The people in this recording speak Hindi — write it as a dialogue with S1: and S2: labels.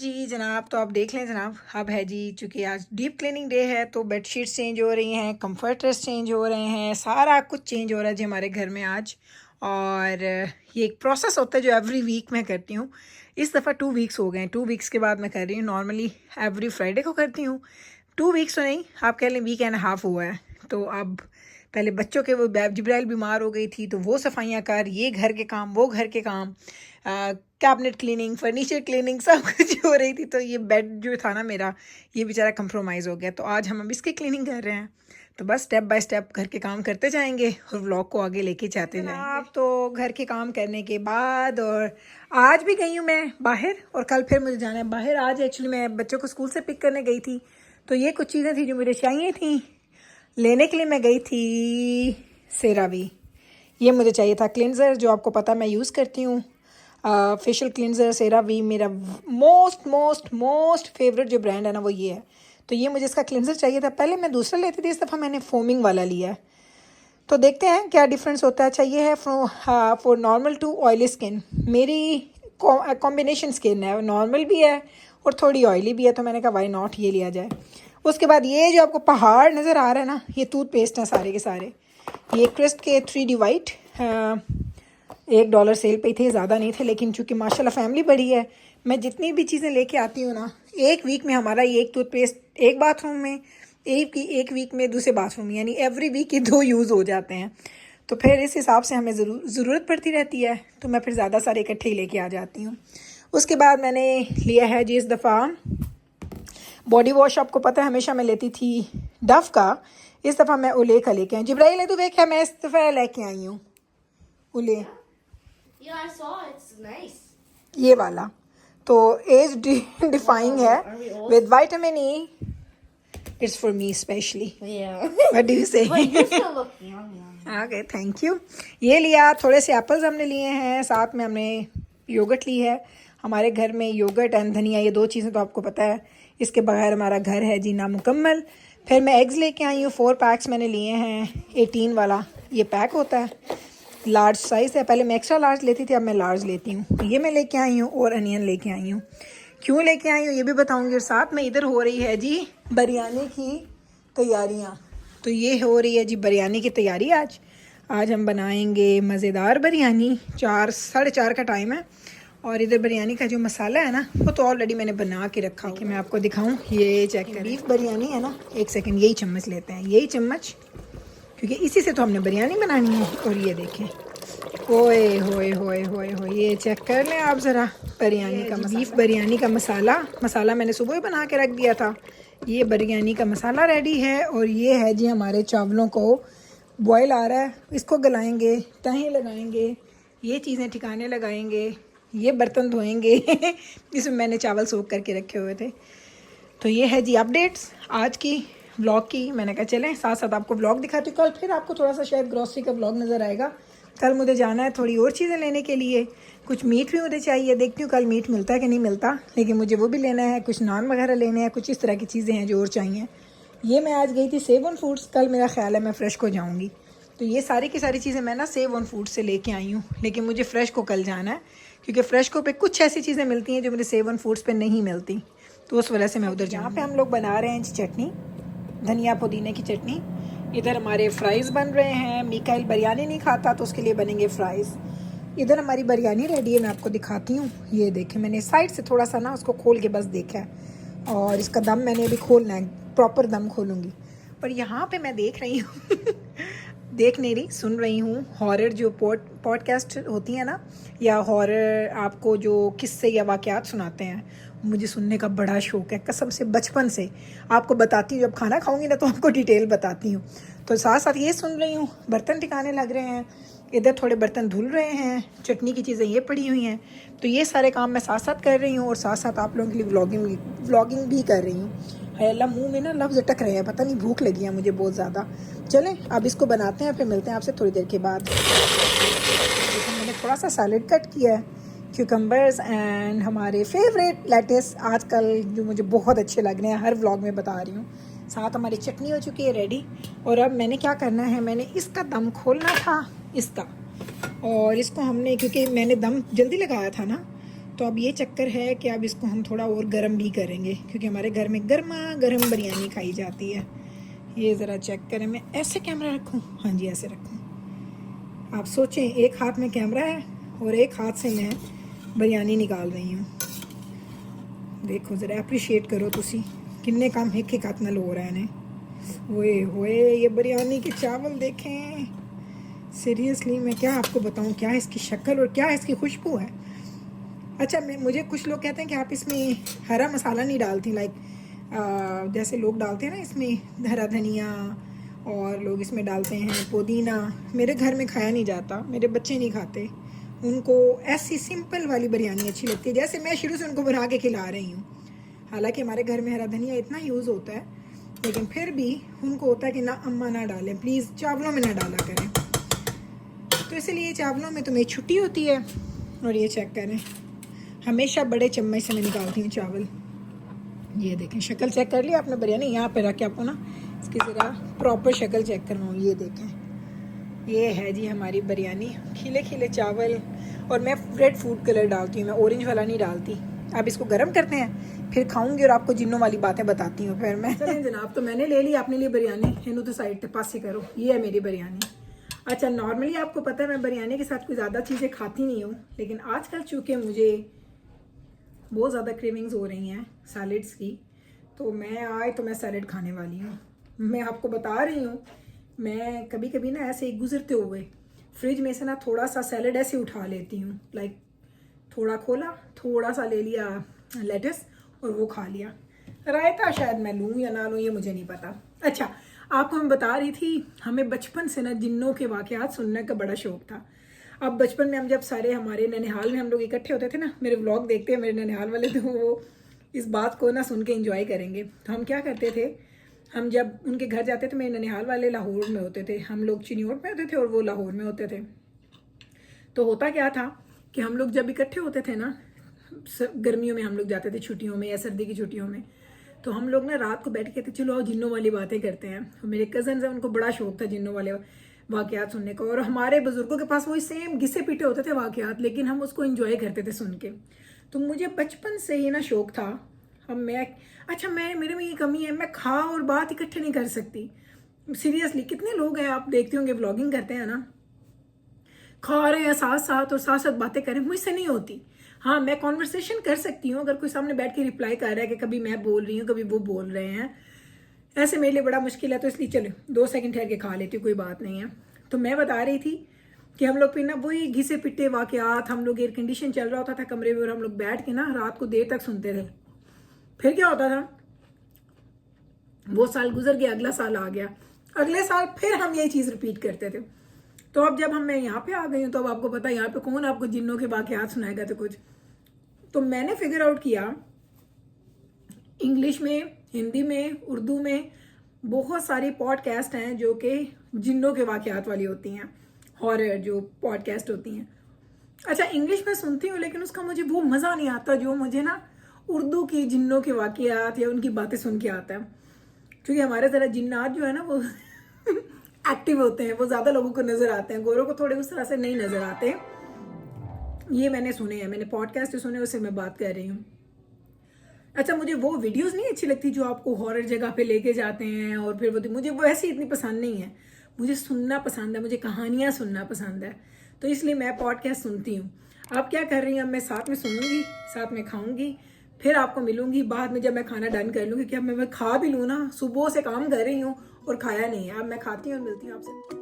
S1: जी जनाब, तो आप देख लें जनाब, अब है जी चूँकि आज डीप क्लीनिंग डे है तो बेडशीट्स चेंज हो रही हैं, कंफर्टर्स चेंज हो रहे हैं, सारा कुछ चेंज हो रहा है जी हमारे घर में आज। और ये एक प्रोसेस होता है जो एवरी वीक मैं करती हूँ। इस दफ़ा 2 वीक्स हो गए हैं, 2 वीक्स के बाद मैं कर रही हूँ। नॉर्मली एवरी फ्राइडे को करती हूँ। 2 वीक्स तो नहीं, आप कह लें वीक एंड हाफ हुआ है। तो अब पहले बच्चों के वो जिब्राइल बीमार हो गई थी तो वो सफाइयाँ कर, ये घर के काम, वो घर के काम, कैबिनेट क्लीनिंग, फर्नीचर क्लीनिंग, सब कुछ हो रही थी। तो ये बेड जो था ना मेरा, ये बेचारा कंप्रोमाइज़ हो गया। तो आज हम अब इसकी क्लीनिंग कर रहे हैं। तो बस स्टेप बाय स्टेप घर के काम करते जाएंगे और व्लॉग को आगे लेके जाते जाएंगे। आप तो घर के काम करने के बाद, और आज भी गई हूँ मैं बाहर और कल फिर मुझे जाना है बाहर। आज एक्चुअली मैं बच्चों को स्कूल से पिक करने गई थी तो ये कुछ चीज़ें थी जो मुझे चाहिए थी, लेने के लिए मैं गई थी सेरावी। ये मुझे चाहिए था क्लिनज़र, जो आपको पता मैं यूज़ करती हूँ। फेशियल क्लिनज़र सेरावी मेरा मोस्ट फेवरेट जो ब्रांड है ना वो ये है। तो ये मुझे इसका क्लिनज़र चाहिए था। पहले मैं दूसरा लेती थी, इस दफ़ा मैंने फोमिंग वाला लिया है। तो देखते हैं क्या डिफरेंस होता है। अच्छा ये है for normal to oily skin. मेरी कॉम्बिनेशन स्किन है, नॉर्मल भी है और थोड़ी ऑयली भी है, तो मैंने कहा वाई नॉट ये लिया जाए। उसके बाद ये जो आपको पहाड़ नज़र आ रहा है ना, ये टूथपेस्ट हैं सारे के सारे। ये क्रिस्ट के 3D वाइट $1 सेल पे थे, ज़्यादा नहीं थे, लेकिन चूँकि माशाल्लाह फैमिली बड़ी है, मैं जितनी भी चीज़ें लेके आती हूँ ना, एक वीक में हमारा ये एक टूथपेस्ट एक बाथरूम में, एक वीक में दूसरे बाथरूम में, यानी एवरी वीक ये 2 यूज़ हो जाते हैं। तो फिर इस हिसाब से हमें ज़रूरत पड़ती रहती है, तो मैं फिर ज़्यादा सारे इकट्ठे ही लेके आ जाती हूँ। उसके बाद मैंने लिया है जी इस दफ़ा बॉडी वॉश। आपको पता है हमेशा मैं लेती थी डव का, इस दफ़ा मैं उले का लेके आई। जिब्राइल तो देख, मैं इस दफ़ा लेके आई हूँ उले,
S2: Yeah, I saw it's nice.
S1: ये वाला। तो एज डिफाइंग है with vitamin E. It's for me specially.
S2: Yeah.
S1: What do you से?
S2: But you still look young.
S1: Okay, thank you. ये लिया, थोड़े से एप्पल्स हमने लिए हैं, साथ में हमने योगर्ट ली है। हमारे घर में योगर्ट एंड धनिया, ये 2 चीज़ें तो आपको पता है, इसके बगैर हमारा घर है जी नामुकम्मल। फिर मैं एग्स लेके आई हूँ, 4 पैक्स मैंने लिए हैं। 18 वाला ये पैक होता है, लार्ज साइज़ है। पहले मैं एक्स्ट्रा लार्ज लेती थी, अब मैं लार्ज लेती हूँ। ये मैं लेके आई हूँ और अनियन लेके आई हूँ। क्यों लेके आई हूँ ये भी बताऊँगी। और साथ में इधर हो रही है जी बिरयानी की तैयारियाँ। तो ये हो रही है जी बिरयानी की तैयारी। आज हम बनाएंगे मज़ेदार बिरयानी। 4 साढ़े 4 का टाइम है और इधर बिरयानी का जो मसाला है ना वो तो ऑलरेडी मैंने बना के रखा है कि मैं आपको दिखाऊं। ये चेक करें, बीफ बिरयानी है ना। एक सेकंड, यही चम्मच लेते हैं, यही चम्मच, क्योंकि इसी से तो हमने बिरयानी बनानी है। और ये देखें, ओए होए होए होए होए, ये चेक कर लें आप ज़रा बिरयानी का बीफ बिरयानी का मसाला मैंने सुबह ही बना के रख दिया था। ये बिरयानी का मसाला रेडी है। और ये है जी हमारे चावलों को बॉयल आ रहा है, इसको गलाएंगे, तहें लगाएंगे, ये चीज़ें ठिकाने लगाएंगे, ये बर्तन धोएंगे जिसमें मैंने चावल सोख करके रखे हुए थे। तो ये है जी अपडेट्स आज की व्लॉग की। मैंने कहा चलें साथ साथ आपको व्लॉग दिखाती हूँ। कल फिर आपको थोड़ा सा शायद ग्रॉसरी का व्लॉग नज़र आएगा। कल मुझे जाना है थोड़ी और चीज़ें लेने के लिए, कुछ मीट भी मुझे चाहिए। देखती हूँ कल मीट मिलता है कि नहीं मिलता, लेकिन मुझे वो भी लेना है। कुछ नान वगैरह लेने हैं, कुछ इस तरह की चीज़ें हैं जो और चाहिए। ये मैं आज गई थी सेव ऑन फूड्स, कल मेरा ख्याल है मैं फ़्रेश को जाऊँगी। तो ये सारी की सारी चीज़ें मैं ना सेव ऑन फूड से लेके आई हूँ, लेकिन मुझे फ़्रेश को कल जाना है, क्योंकि फ़्रेश को पे कुछ ऐसी चीज़ें मिलती हैं जो मुझे सेव ऑन फूड्स पे नहीं मिलती। तो उस वजह से मैं उधर जहाँ पे हम लोग बना रहे हैं जी चटनी, धनिया पुदीने की चटनी। इधर हमारे फ्राइज़ बन रहे हैं। मिकाइल बिरयानी नहीं खाता तो उसके लिए बनेंगे फ़्राइज़। इधर हमारी बिरयानी रेडी है, मैं आपको दिखाती हूँ। ये देखें, मैंने साइड से थोड़ा सा ना उसको खोल के बस देखा है, और इसका दम मैंने अभी खोलना है, प्रॉपर दम खोलूँगी। पर यहाँ पे मैं देख रही हूँ देख नहीं रही, सुन रही हूँ हॉरर जो पॉडकास्ट होती है ना, या हॉरर आपको जो किस्से या वाक़यात सुनाते हैं, मुझे सुनने का बड़ा शौक़ है कसम से, बचपन से। आपको बताती हूँ, जब खाना खाऊंगी ना तो आपको डिटेल बताती हूँ। तो साथ साथ ये सुन रही हूँ, बर्तन ठिकाने लग रहे हैं, इधर थोड़े बर्तन धुल रहे हैं, चटनी की चीज़ें ये पड़ी हुई हैं। तो ये सारे काम मैं साथ साथ कर रही हूँ और साथ साथ आप लोगों के लिए व्लॉगिंग भी कर रही हूँ। अल्लाह, मुंह में ना लफ्ज़ अटक रहे हैं, पता नहीं भूख लगी है मुझे बहुत ज़्यादा। चलें अब इसको बनाते हैं, फिर मिलते हैं आपसे थोड़ी देर के बाद। देखो मैंने थोड़ा सा सैलेड कट किया है, क्यूकम्बर्स एंड हमारे फेवरेट लेट्स आजकल जो मुझे बहुत अच्छे लग रहे हैं, हर व्लॉग में बता रही हूँ। साथ हमारी चटनी हो चुकी है रेडी। और अब मैंने क्या करना है, मैंने इसका दम खोलना था इसका, और इसको हमने, क्योंकि मैंने दम जल्दी लगाया था ना, तो अब ये चक्कर है कि अब इसको हम थोड़ा और गर्म भी करेंगे, क्योंकि हमारे घर में गर्मा गर्म बिरयानी खाई जाती है। ये ज़रा चेक करें, मैं ऐसे कैमरा रखूं? हाँ जी, ऐसे रखूं। आप सोचें, एक हाथ में कैमरा है और एक हाथ से मैं बिरयानी निकाल रही हूँ। देखो ज़रा, अप्रिशिएट करो तुसी किन्ने काम एक हाथ नाल हो रहा है। ओए होए, ये बिरयानी के चावल देखें। सीरियसली मैं क्या आपको बताऊँ, क्या इसकी शक्ल और क्या इसकी खुशबू है। अच्छा, मुझे कुछ लोग कहते हैं कि आप इसमें हरा मसाला नहीं डालती, लाइक जैसे लोग डालते हैं ना इसमें हरा धनिया, और लोग इसमें डालते हैं पुदीना। मेरे घर में खाया नहीं जाता, मेरे बच्चे नहीं खाते, उनको ऐसी सिंपल वाली बिरयानी अच्छी लगती है, जैसे मैं शुरू से उनको बना के खिला रही हूँ। हालांकि हमारे घर में हरा धनिया इतना यूज़ होता है, लेकिन फिर भी उनको होता है कि ना अम्मा ना डालें, प्लीज़ चावलों में ना डाला करें। तो इसलिए चावलों में तो मेरी छुट्टी होती है। और ये चेक करें, हमेशा बड़े चम्मच से मैं निकालती हूँ चावल। ये देखें, शक्ल चेक कर लिया आपने बिरयानी? यहाँ पे रख के आपको ना इसकी ज़रा प्रॉपर शक्ल चेक करवाऊँ। ये देखें, ये है जी हमारी बिरयानी, खिले खिले चावल। और मैं रेड फूड कलर डालती हूँ, मैं ऑरेंज वाला नहीं डालती। अब इसको गर्म करते हैं, फिर खाऊंगी और आपको जिन्नों वाली बातें बताती हूँ फिर मैं। चलें जनाब, तो मैंने ले ली अपने लिए बिरयानी। इन्हों तो साइड पास से करो, ये है मेरी बिरयानी। अच्छा, नॉर्मली आपको पता है मैं बिरयानी के साथ कोई ज़्यादा चीज़ें खाती नहीं हूँ, लेकिन आजकल चूँकि मुझे बहुत ज़्यादा क्रेविंग्स हो रही हैं सैलड्स की, तो मैं सैलड खाने वाली हूँ। मैं आपको बता रही हूँ, मैं कभी कभी ना ऐसे गुजरते हुए फ्रिज में से ना थोड़ा सा सैलड ऐसे उठा लेती हूँ, लाइक थोड़ा खोला, थोड़ा सा ले लिया लेटस और वो खा लिया। रायता शायद मैं लूँ या ना लूँ, ये मुझे नहीं पता। अच्छा, आपको मैं बता रही थी, हमें बचपन से ना जिन्नों के वाक़यात सुनने का बड़ा शौक़ था। अब बचपन में हम जब सारे हमारे ननिहाल में हम लोग इकट्ठे होते थे ना, मेरे व्लॉग देखते हैं मेरे ननिहाल वाले, तो वो इस बात को ना सुन के एंजॉय करेंगे। तो हम क्या करते थे, हम जब उनके घर जाते थे, मेरे ननिहाल वाले लाहौर में होते थे, हम लोग चिन्योट में होते थे और वो लाहौर में होते थे। तो होता क्या था कि हम लोग जब इकट्ठे होते थे ना, गर्मियों में हम लोग जाते थे छुट्टियों में या सर्दी की छुट्टियों में, तो हम लोग ना रात को बैठ के कहते चलो आओ जिन्नों वाली बातें करते हैं। तो मेरे कज़न हैं, उनको बड़ा शौक था जिन्नों वाले वाक़यात सुनने का, और हमारे बुजुर्गों के पास वही सेम घिसे पीटे होते थे वाक़यात, लेकिन हम उसको एंजॉय करते थे सुन के। तो मुझे बचपन से ही ना शौक था। अब मेरे में ये कमी है, मैं खा और बात इकट्ठे नहीं कर सकती। सीरियसली, कितने लोग हैं आप देखते होंगे व्लॉगिंग करते हैं ना, खा रहे हैं साथ साथ और साथ साथ बातें करें, मुझसे नहीं होती। हाँ, मैं कॉन्वर्सेशन कर सकती हूँ अगर कोई सामने बैठ के रिप्लाई कर रहा है कि कभी मैं बोल रही हूँ कभी वो बोल रहे हैं, ऐसे मेरे लिए बड़ा मुश्किल है। तो इसलिए चलो 2 सेकंड ठहर के खा लेती हूँ, कोई बात नहीं है। तो मैं बता रही थी कि हम लोग फिर ना वही घिसे पिट्टे वाक़यात, हम लोग एयर कंडीशन चल रहा होता था कमरे में और हम लोग बैठ के ना रात को देर तक सुनते थे। फिर क्या होता था, वो साल गुजर गया, अगला साल आ गया, अगले साल फिर हम यही चीज़ रिपीट करते थे। तो अब जब मैं यहाँ पे आ गई हूँ, तो अब आपको पता है यहाँ पे कौन आपको जिन्नों के वाक़यात सुनाएगा। तो कुछ तो मैंने फिगर आउट किया, इंग्लिश में, हिंदी में, उर्दू में बहुत सारी पॉडकास्ट हैं जो कि जिन्नों के वाक़यात वाली होती हैं, हॉरर जो पॉडकास्ट होती हैं। अच्छा, इंग्लिश में सुनती हूँ, लेकिन उसका मुझे वो मज़ा नहीं आता जो मुझे ना उर्दू की जिन्नों के वाक़यात या उनकी बातें सुन के आता है। क्योंकि हमारे ज़रा जिन्नात जो है ना वो एक्टिव होते हैं, वो ज़्यादा लोगों को नज़र आते हैं, गोरों को थोड़े उस तरह से नहीं नज़र आते। ये मैंने सुने हैं, मैंने पॉडकास्ट सुने, उससे मैं बात कर रही हूँ। अच्छा, मुझे वो वीडियोस नहीं अच्छी लगती जो आपको हॉरर जगह पे लेके जाते हैं और फिर मुझे वो ऐसी इतनी पसंद नहीं है। मुझे सुनना पसंद है, मुझे कहानियाँ सुनना पसंद है, तो इसलिए मैं पॉडकास्ट सुनती हूँ। आप क्या कर रही हैं? अब मैं साथ में सुनूंगी, साथ में खाऊंगी, फिर आपको मिलूंगी बाद में जब मैं खाना डन कर लूँगी। कि अब मैं खा भी लूँ ना, सुबह से काम कर रही हूँ और खाया नहीं है। अब मैं खाती हूँ और मिलती हूँ आपसे।